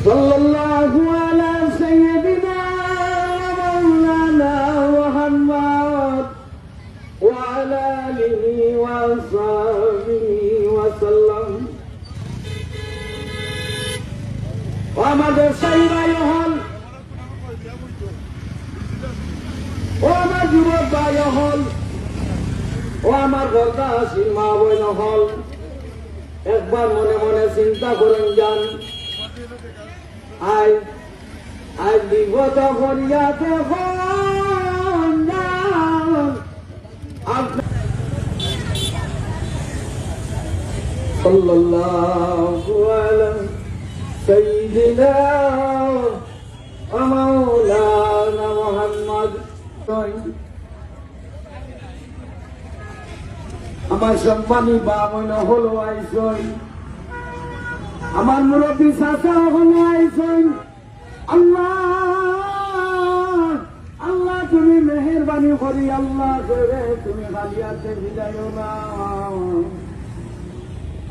সাল্লাল্লাহু আলা সাইয়্যিদিনা মাওলানা মুহাম্মদ ওয়া আলা আলিহি ওয়া সাহবিহি ওয়া সাল্লাম। আমাদের সাইরাই হল, ও আমার যুবক ভাই হল, ও আমার বর্দাসীন মা বোন হল, একবার মনে মনে চিন্তা করেন যান। আজ বিগত ফরিয়াতে সাল্লাল্লাহু আলা সাইয়্যিদিনা ওয়া মাওলানা মুহাম্মদ। আমার সম্মানী বামন হলো আইসই, আমার মুরব্বী চাচা হলো আইসই। আল্লাহ আল্লাহ তুমি মেহেরবানি করি, আল্লাহ করে তুমি খালিয়াতে বিদায় না।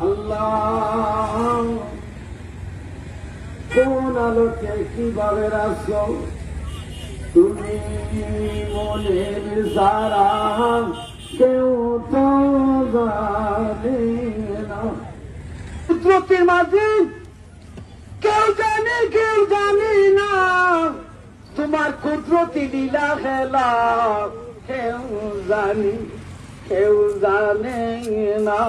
আল্লাহ কোন আলোকে কিভাবে রাখছো তুমি মনের সারা কেউ তো জানে না। কুদরতের মাঝে কেউ জানে না, তোমার কুদরতি লীলা খেলা কেউ জানে না।